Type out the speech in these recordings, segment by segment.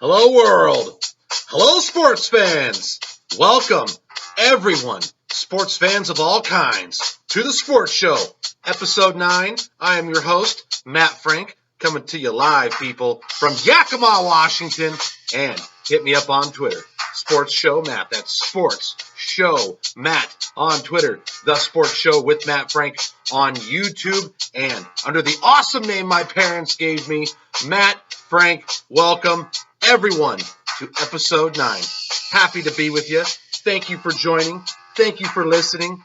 Hello, world. Hello, sports fans. Welcome, everyone, sports fans of all kinds, to the Sports Show, Episode 9. I am your host, Matt Frank, coming to you live, people, from Yakima, Washington. And hit me up on Twitter, Sports Show Matt. That's Sports Show Matt on Twitter. The Sports Show with Matt Frank on YouTube. And under the awesome name my parents gave me, Matt Frank, welcome everyone to Episode 9. Happy to be with you. Thank you for joining. Thank you for listening.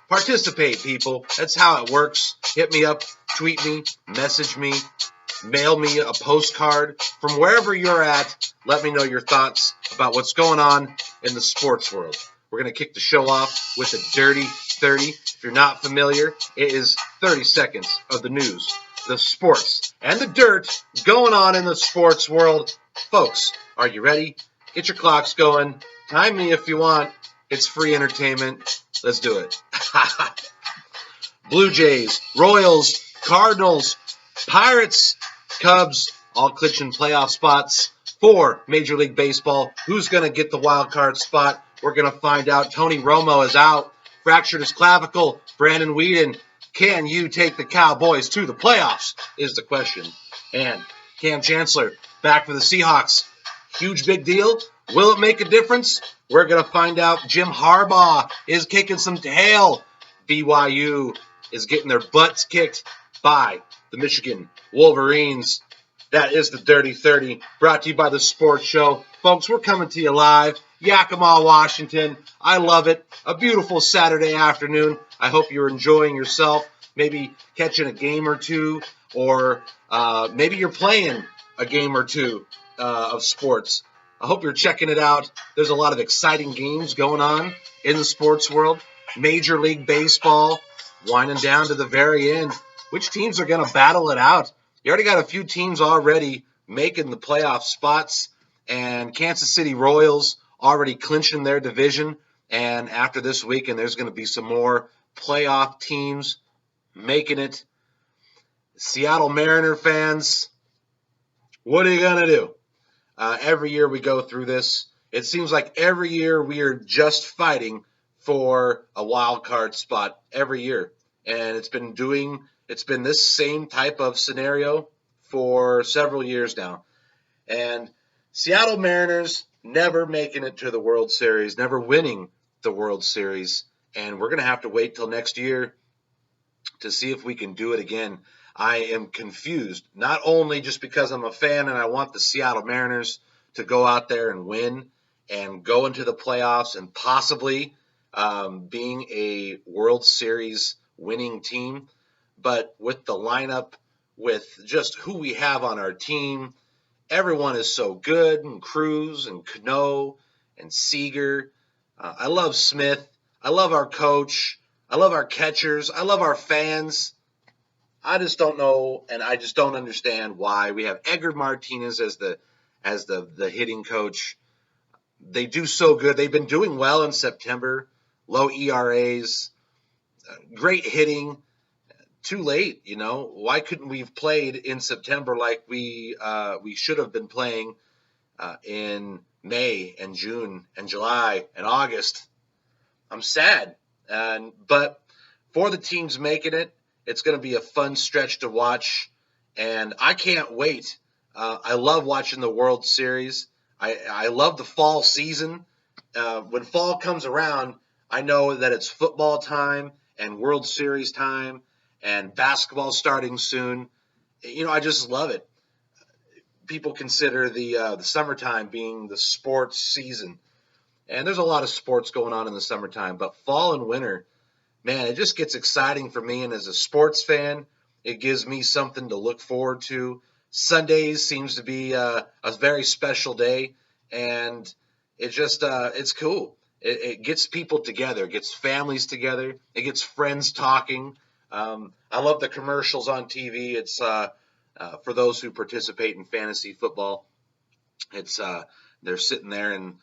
Participate, people. That's how it works. Hit me up, tweet me, message me, mail me a postcard from wherever you're at. Let me know your thoughts about what's going on in the sports world. We're going to kick the show off with a Dirty 30. If you're not familiar, it is 30 seconds of the news, the sports, and the dirt going on in the sports world. Folks, are you ready? Get your clocks going. Time me if you want. It's free entertainment. Let's do it. Blue Jays, Royals, Cardinals, Pirates, Cubs, all clinching playoff spots for Major League Baseball. Who's going to get the wild card spot? We're going to find out. Tony Romo is out. Fractured his clavicle. Brandon Whedon, can you take the Cowboys to the playoffs is the question. And Cam Chancellor back for the Seahawks. Huge big deal. Will it make a difference? We're going to find out. Jim Harbaugh is kicking some tail. BYU is getting their butts kicked by the Michigan Wolverines. That is the Dirty 30, brought to you by the Sports Show. Folks, we're coming to you live, Yakima, Washington. I love it. A beautiful Saturday afternoon. I hope you're enjoying yourself, maybe catching a game or two, or maybe you're playing a game or two of sports. I hope you're checking it out. There's a lot of exciting games going on in the sports world. Major League Baseball winding down to the very end. Which teams are going to battle it out? You already got a few teams already making the playoff spots, and Kansas City Royals already clinching their division. And after this weekend, there's going to be some more playoff teams making it. Seattle Mariner fans, what are you going to do? Every year we go through this. It seems like every year we are just fighting for a wild card spot every year. And it's been this same type of scenario for several years now. And Seattle Mariners never making it to the World Series, never winning the World Series. And we're going to have to wait till next year to see if we can do it again. I am confused, not only just because I'm a fan and I want the Seattle Mariners to go out there and win and go into the playoffs and possibly being a World Series winning team, but with the lineup, with just who we have on our team, everyone is so good, and Cruz and Cano and Seager. I love Smith. I love our coach. I love our catchers. I love our fans. I just don't know, and I just don't understand why we have Edgar Martinez as the hitting coach. They do so good. They've been doing well in September. Low ERAs, great hitting. Too late, you know. Why couldn't we have played in September like we should have been playing in May and June and July and August? I'm sad, but for the teams making it, it's going to be a fun stretch to watch, and I can't wait. I love watching the World Series. I love the fall season. When fall comes around, I know that it's football time and World Series time and basketball starting soon. You know, I just love it. People consider the summertime being the sports season, and there's a lot of sports going on in the summertime, but fall and winter, man, it just gets exciting for me. And as a sports fan, it gives me something to look forward to. Sundays seems to be a very special day, and it just it's cool. It gets people together, it gets families together, it gets friends talking. I love the commercials on TV. It's for those who participate in fantasy football. It's they're sitting there and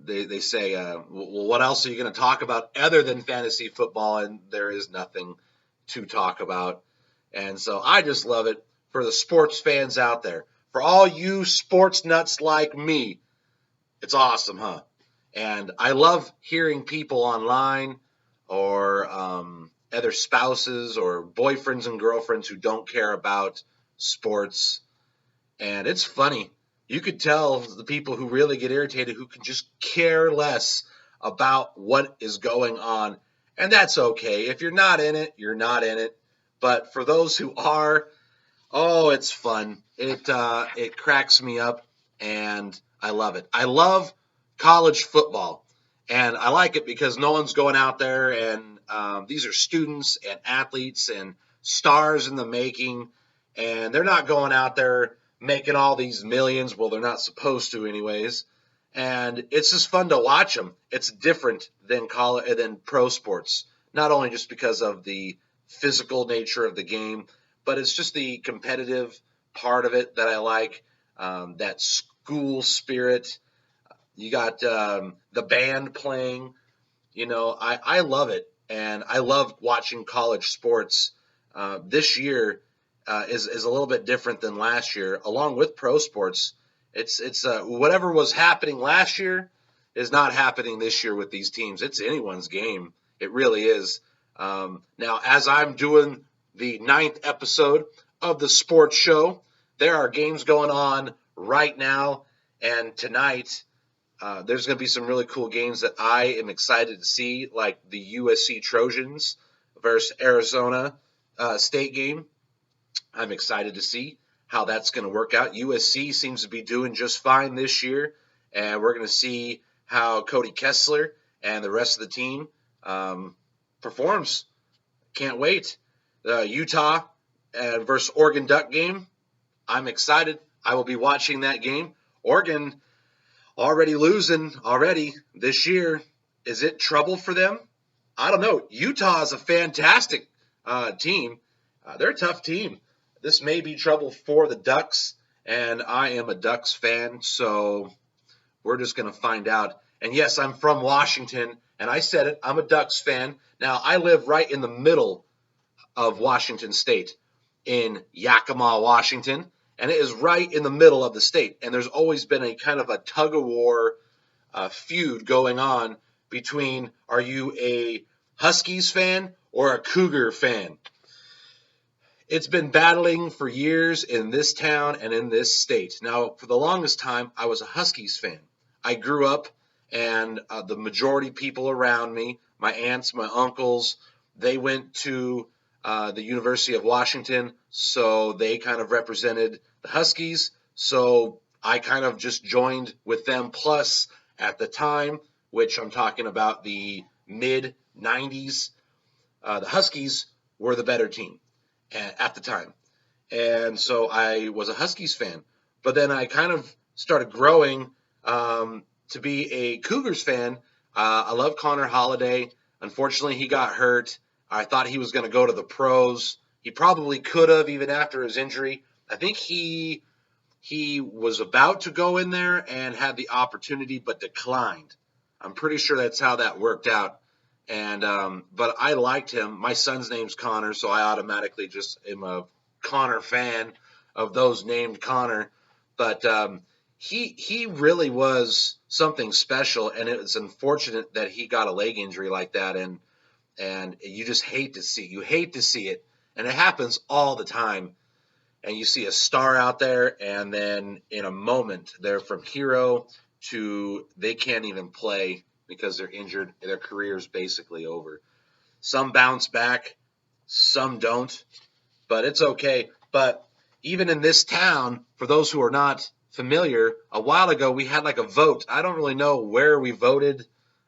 they say, well, what else are you going to talk about other than fantasy football? And there is nothing to talk about. And so I just love it for the sports fans out there, For all you sports nuts like me, it's awesome, huh? And I love hearing people online or other spouses or boyfriends and girlfriends who don't care about sports. And it's funny. You could tell the people who really get irritated who can just care less about what is going on. And that's okay. If you're not in it, you're not in it. But for those who are, oh, it's fun. It cracks me up, and I love it. I love college football, and I like it because no one's going out there, and these are students and athletes and stars in the making, and they're not going out there making all these millions. Well, they're not supposed to, anyways. And it's just fun to watch them. It's different than pro sports, not only just because of the physical nature of the game, but it's just the competitive part of it that I like, that school spirit. You got the band playing. I love it, and I love watching college sports. This year is a little bit different than last year, along with pro sports. It's whatever was happening last year is not happening this year with these teams. It's anyone's game. It really is. Now, as I'm doing the 9th episode of the sports show, there are games going on right now, and tonight there's going to be some really cool games that I am excited to see, like the USC Trojans versus Arizona State game. I'm excited to see how that's going to work out. USC seems to be doing just fine this year, and we're going to see how Cody Kessler and the rest of the team performs. Can't wait. Utah versus Oregon Duck game. I'm excited. I will be watching that game. Oregon already losing already this year. Is it trouble for them? I don't know. Utah is a fantastic team. They're a tough team. This may be trouble for the Ducks, and I am a Ducks fan, so we're just going to find out. And yes, I'm from Washington, and I said it. I'm a Ducks fan. Now, I live right in the middle of Washington State in Yakima, Washington, and it is right in the middle of the state. And there's always been a kind of a tug-of-war feud going on between, are you a Huskies fan or a Cougar fan? It's been battling for years in this town and in this state. Now, for the longest time, I was a Huskies fan. I grew up, and the majority people around me, my aunts, my uncles, they went to the University of Washington, so they kind of represented the Huskies. So I kind of just joined with them. Plus, at the time, which I'm talking about the mid-90s, the Huskies were the better team at the time. And so I was a Huskies fan. But then I kind of started growing to be a Cougars fan. I love Connor Holiday. Unfortunately, he got hurt. I thought he was going to go to the pros. He probably could have, even after his injury. I think he was about to go in there and had the opportunity, but declined. I'm pretty sure that's how that worked out. And but I liked him. My son's name's Connor, so I automatically just am a Connor fan of those named Connor. But he really was something special, and it was unfortunate that he got a leg injury like that. And you just hate to see it, and it happens all the time. And you see a star out there, and then in a moment, they're from hero to they can't even play because they're injured. Their career's basically over. Some bounce back, some don't, but it's okay. But even in this town, for those who are not familiar, a while ago we had like a vote. I don't really know where we voted.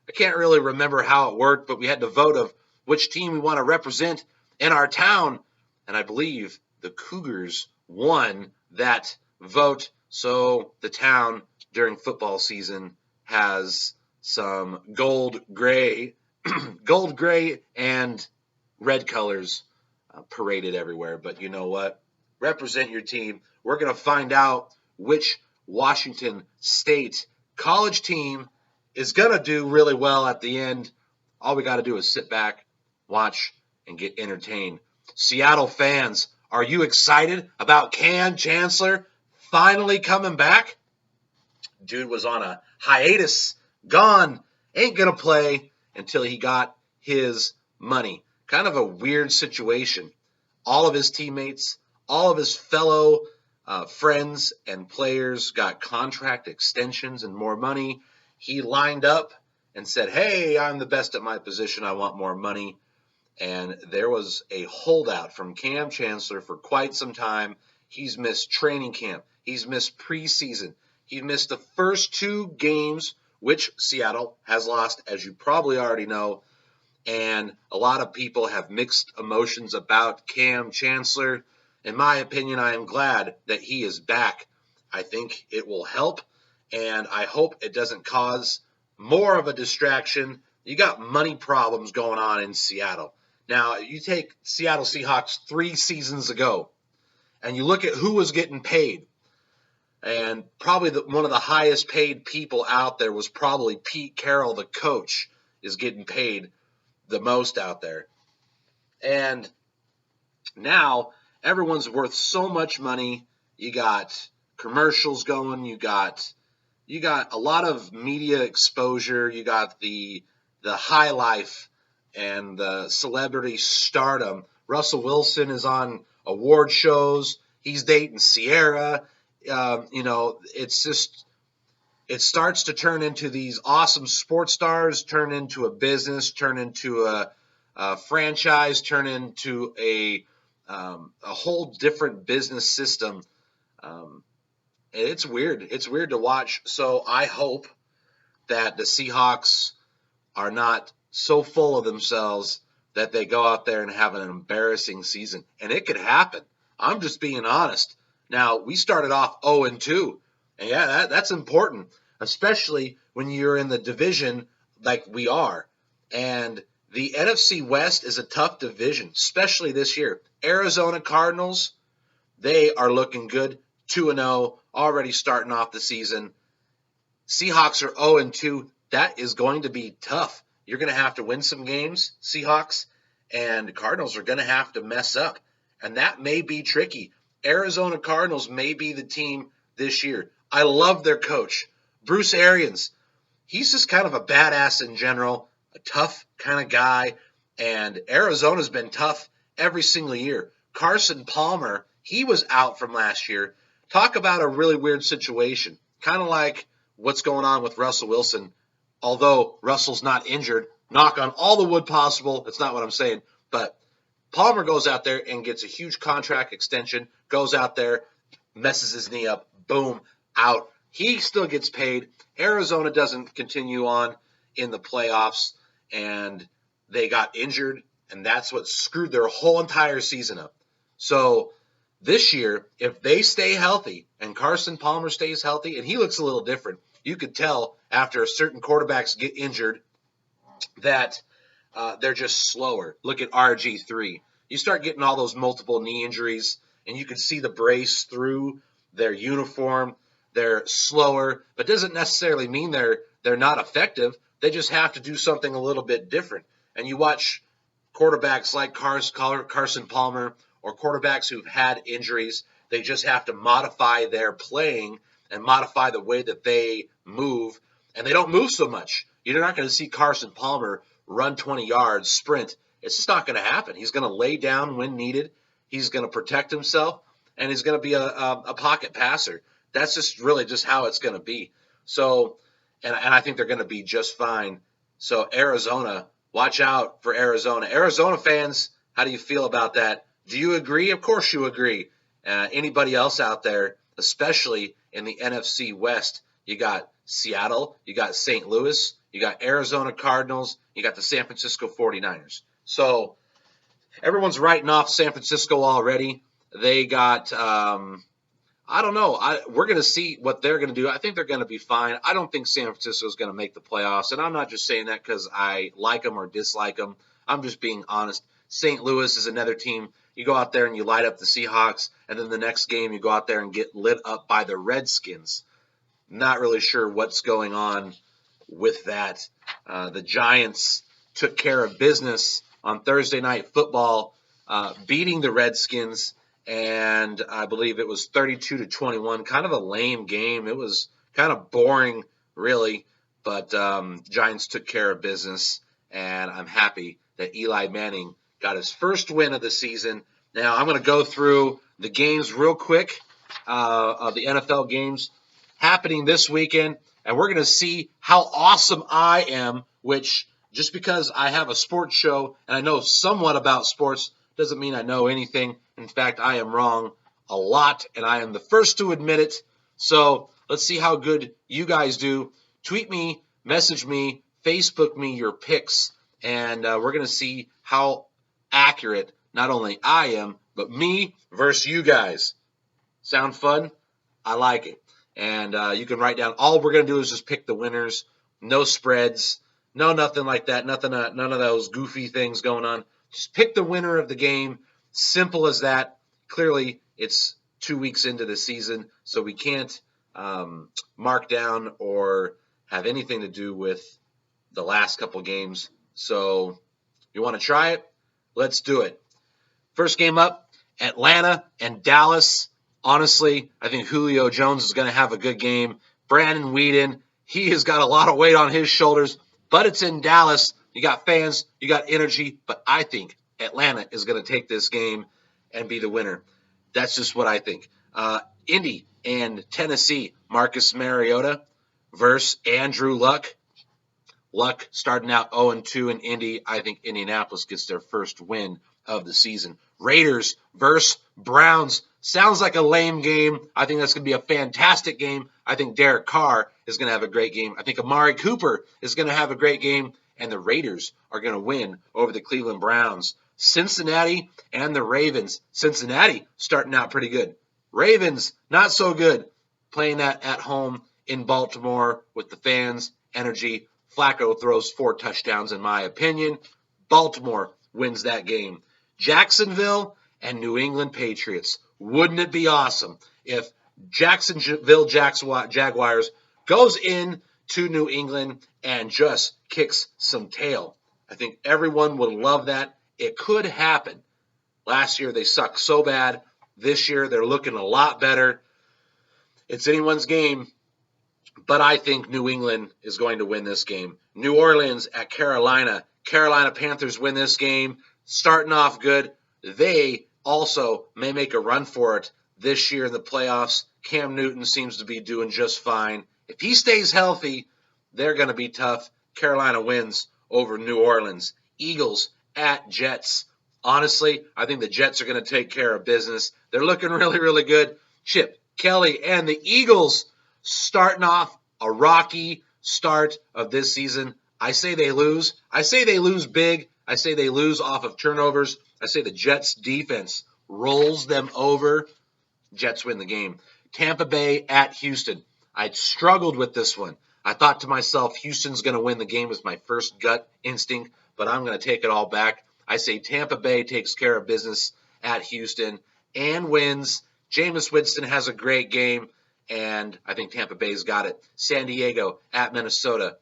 I can't really remember how it worked, but we had to vote of which team we want to represent in our town. And I believe the Cougars won that vote. So the town during football season has some gold gray and red colors paraded everywhere. But you know what? Represent your team. We're going to find out which Washington State college team is going to do really well at the end. All we got to do is sit back, watch, and get entertained. Seattle fans, are you excited about Cam Chancellor finally coming back. Dude was on a hiatus, gone, ain't going to play until he got his money. Kind of a weird situation. All of his teammates, all of his fellow friends and players got contract extensions and more money. He lined up and said, hey, I'm the best at my position. I want more money. And there was a holdout from Cam Chancellor for quite some time. He's missed training camp. He's missed preseason. He missed the first 2 games, which Seattle has lost, as you probably already know. And a lot of people have mixed emotions about Cam Chancellor. In my opinion, I am glad that he is back. I think it will help, and I hope it doesn't cause more of a distraction. You got money problems going on in Seattle. Now, you take Seattle Seahawks 3 seasons ago, and you look at who was getting paid. And probably one of the highest paid people out there was probably Pete Carroll, the coach, is getting paid the most out there. And now everyone's worth so much money. You got commercials going. You got a lot of media exposure. You got the high life and the celebrity stardom. Russell Wilson is on award shows. He's dating Sierra. It's just, it starts to turn into these awesome sports stars, turn into a business, turn into a franchise, turn into a whole different business system. It's weird. It's weird to watch. So I hope that the Seahawks are not so full of themselves that they go out there and have an embarrassing season. And it could happen. I'm just being honest. Now, we started off 0-2, and yeah, that's important, especially when you're in the division like we are. And the NFC West is a tough division, especially this year. Arizona Cardinals, they are looking good, 2-0, already starting off the season. Seahawks are 0-2. That is going to be tough. You're going to have to win some games, Seahawks, and Cardinals are going to have to mess up. And that may be tricky. Arizona Cardinals may be the team this year. I love their coach, Bruce Arians. He's just kind of a badass in general, a tough kind of guy, and Arizona's been tough every single year. Carson Palmer, he was out from last year. Talk about a really weird situation, kind of like what's going on with Russell Wilson. Although Russell's not injured, knock on all the wood possible, that's not what I'm saying, but Palmer goes out there and gets a huge contract extension, goes out there, messes his knee up, boom, out. He still gets paid. Arizona doesn't continue on in the playoffs, and they got injured, and that's what screwed their whole entire season up. So this year, if they stay healthy and Carson Palmer stays healthy, and he looks a little different, you could tell after certain quarterbacks get injured that they're just slower. Look at RG3. You start getting all those multiple knee injuries, and you can see the brace through their uniform. They're slower, but doesn't necessarily mean they're not effective. They just have to do something a little bit different. And you watch quarterbacks like Carson Palmer or quarterbacks who've had injuries, they just have to modify their playing and modify the way that they move, and they don't move so much. You're not going to see Carson Palmer run 20 yards, sprint. It's just not going to happen. He's going to lay down when needed. He's going to protect himself, and he's going to be a pocket passer. That's just really just how it's going to be. So, and I think they're going to be just fine. So Arizona, watch out for Arizona. Arizona fans, how do you feel about that? Do you agree? Of course you agree. Anybody else out there, especially in the NFC West, you got Seattle, you got St. Louis, you got Arizona Cardinals, you got the San Francisco 49ers. So everyone's writing off San Francisco already. They got, I don't know. We're going to see what they're going to do. I think they're going to be fine. I don't think San Francisco is going to make the playoffs, and I'm not just saying that because I like them or dislike them. I'm just being honest. St. Louis is another team. You go out there and you light up the Seahawks, and then the next game you go out there and get lit up by the Redskins. Not really sure what's going on with that. The Giants took care of business on Thursday Night Football, beating the Redskins, and I believe it was 32-21. Kind of a lame game. It was kind of boring, really, but Giants took care of business, and I'm happy that Eli Manning got his first win of the season. Now I'm going to go through the games real quick, of the NFL games happening this weekend, and we're going to see how awesome I am, which just because I have a sports show and I know somewhat about sports doesn't mean I know anything. In fact, I am wrong a lot, and I am the first to admit it. So let's see how good you guys do. Tweet me, message me, Facebook me your picks, and we're going to see how accurate not only I am, but me versus you guys. Sound fun? I like it. And you can write down. All we're going to do is just pick the winners. No spreads. No nothing like that. None of those goofy things going on. Just pick the winner of the game. Simple as that. Clearly, it's 2 weeks into the season, so we can't mark down or have anything to do with the last couple games. So you want to try it? Let's do it. First game up, Atlanta and Dallas. Honestly, I think Julio Jones is going to have a good game. Brandon Weeden, he has got a lot of weight on his shoulders, but it's in Dallas. You got fans, you got energy, but I think Atlanta is going to take this game and be the winner. That's just what I think. Indy and Tennessee, Marcus Mariota versus Andrew Luck. Luck starting out 0-2 in Indy. I think Indianapolis gets their first win of the season. Raiders versus Browns. Sounds like a lame game. I think that's going to be a fantastic game. I think Derek Carr is going to have a great game. I think Amari Cooper is going to have a great game. And the Raiders are going to win over the Cleveland Browns. Cincinnati and the Ravens. Cincinnati starting out pretty good. Ravens, not so good. Playing that at home in Baltimore with the fans, energy. Flacco throws 4 touchdowns, in my opinion. Baltimore wins that game. Jacksonville and New England Patriots. Wouldn't it be awesome if Jacksonville Jaguars goes in to New England and just kicks some tail? I think everyone would love that. It could happen. Last year they sucked so bad. This year they're looking a lot better. It's anyone's game. But I think New England is going to win this game. New Orleans at Carolina. Carolina Panthers win this game. Starting off good. They also may make a run for it this year in the playoffs. Cam Newton seems to be doing just fine. If he stays healthy, they're going to be tough. Carolina wins over New Orleans. Eagles at Jets. Honestly, I think the Jets are going to take care of business. They're looking really, really good. Chip Kelly and the Eagles starting off a rocky start of this season. I say they lose. I say they lose big. I say they lose off of turnovers. I say the Jets defense rolls them over. Jets win the game. Tampa Bay at Houston. I struggled with this one. I thought to myself, Houston's going to win the game was my first gut instinct, but I'm going to take it all back. I say Tampa Bay takes care of business at Houston and wins. Jameis Winston has a great game, and I think Tampa Bay's got it. San Diego at Minnesota.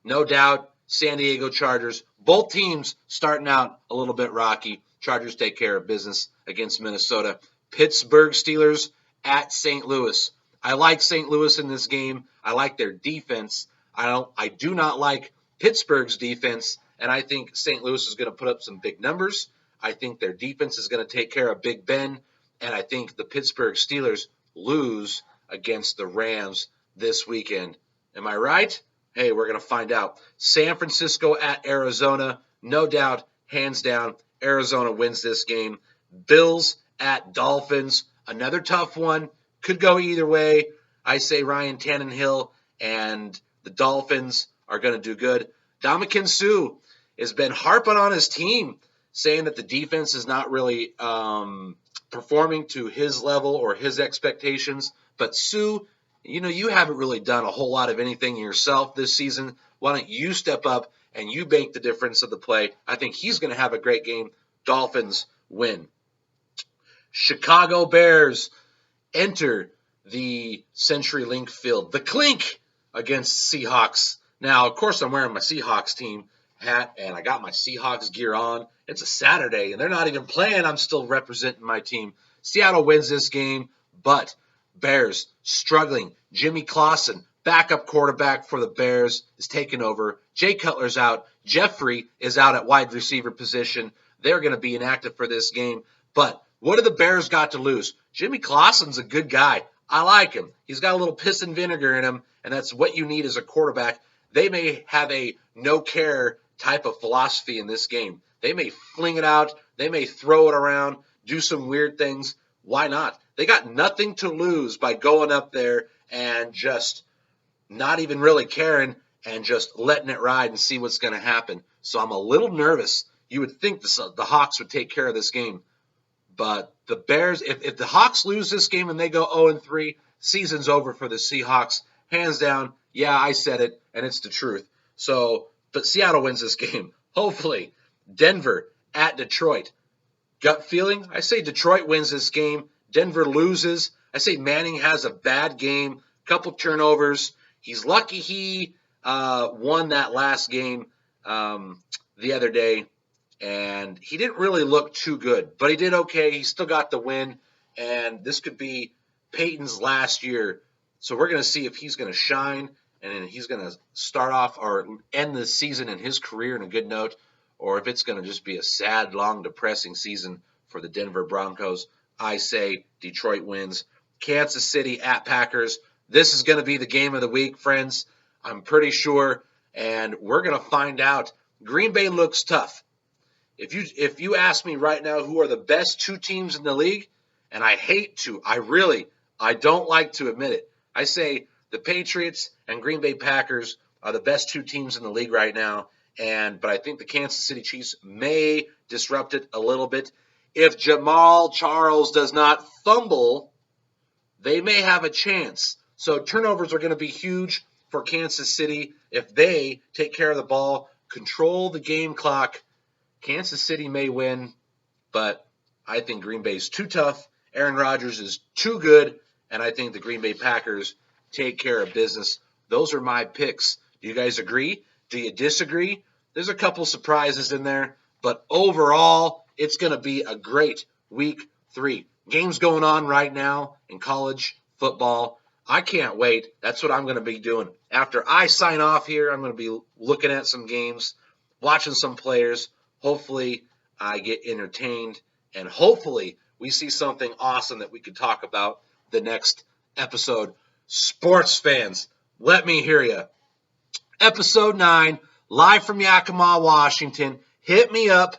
No doubt, San Diego Chargers. Both teams starting out a little bit rocky. Chargers take care of business against Minnesota. Pittsburgh Steelers at St. Louis. I like St. Louis in this game. I like their defense. I do not like Pittsburgh's defense, and I think St. Louis is going to put up some big numbers. I think their defense is going to take care of Big Ben, and I think the Pittsburgh Steelers lose against the Rams this weekend. Am I right? Hey, we're going to find out. San Francisco at Arizona. No doubt, hands down, Arizona wins this game. Bills at Dolphins. Another tough one. Could go either way. I say Ryan Tannehill and the Dolphins are going to do good. Ndamukong Suh has been harping on his team, saying that the defense is not really performing to his level or his expectations. But Suh, you haven't really done a whole lot of anything yourself this season. Why don't you step up and you make the difference of the play? I think he's going to have a great game. Dolphins win. Chicago Bears enter the CenturyLink field. The Clink against Seahawks. Now, of course, I'm wearing my Seahawks team hat, and I got my Seahawks gear on. It's a Saturday, and they're not even playing. I'm still representing my team. Seattle wins this game, but Bears struggling. Jimmy Clausen, backup quarterback for the Bears, is taking over. Jay Cutler's out. Jeffrey is out at wide receiver position. They're going to be inactive for this game. But what do the Bears got to lose? Jimmy Clausen's a good guy. I like him. He's got a little piss and vinegar in him, and that's what you need as a quarterback. They may have a no-care type of philosophy in this game. They may fling it out. They may throw it around, do some weird things. Why not? They got nothing to lose by going up there and just not even really caring and just letting it ride and see what's going to happen. So I'm a little nervous. You would think the Hawks would take care of this game. But the Bears, if the Hawks lose this game and they go 0-3, season's over for the Seahawks. Hands down, yeah, I said it, and it's the truth. So, but Seattle wins this game. Hopefully. Denver at Detroit. Gut feeling, I say Detroit wins this game. Denver loses. I say Manning has a bad game, couple turnovers. He's lucky he won that last game the other day, and he didn't really look too good, but he did okay. He still got the win, and this could be Peyton's last year. So we're going to see if he's going to shine and he's going to start off or end the season in his career in a good note, or if it's going to just be a sad, long, depressing season for the Denver Broncos. I say Detroit wins. Kansas City at Packers. This is going to be the game of the week, friends. I'm pretty sure, and we're going to find out. Green Bay looks tough. If you ask me right now who are the best two teams in the league, and I don't like to admit it. I say the Patriots and Green Bay Packers are the best two teams in the league right now, but I think the Kansas City Chiefs may disrupt it a little bit. If Jamal Charles does not fumble, they may have a chance. So turnovers are going to be huge for Kansas City. If they take care of the ball, control the game clock, Kansas City may win, but I think Green Bay's too tough. Aaron Rodgers is too good, and I think the Green Bay Packers take care of business. Those are my picks. Do you guys agree? Do you disagree? There's a couple surprises in there, but overall, it's going to be a great week 3. Games going on right now in college football. I can't wait. That's what I'm going to be doing. After I sign off here, I'm going to be looking at some games, watching some players. Hopefully, I get entertained, and hopefully, we see something awesome that we could talk about the next episode. Sports fans, let me hear you. Episode 9, live from Yakima, Washington. Hit me up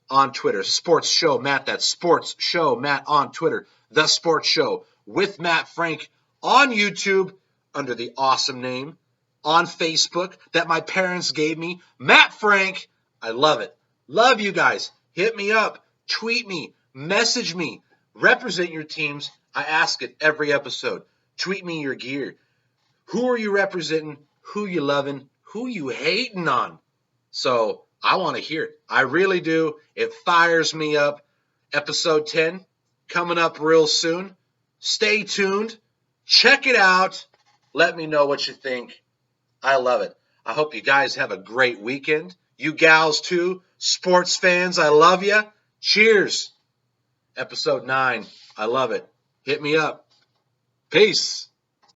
on Twitter. Sports Show Matt. That's Sports Show Matt on Twitter. The Sports Show with Matt Frank on YouTube under the awesome name. On Facebook that my parents gave me. Matt Frank. I love it. Love you guys. Hit me up. Tweet me. Message me. Represent your teams. I ask it every episode. Tweet me your gear. Who are you representing? Who you loving? Who you hating on? So I want to hear it. I really do. It fires me up. Episode 10 coming up real soon. Stay tuned. Check it out. Let me know what you think. I love it. I hope you guys have a great weekend. You gals too. Sports fans, I love you. Cheers. Episode 9. I love it. Hit me up. Peace.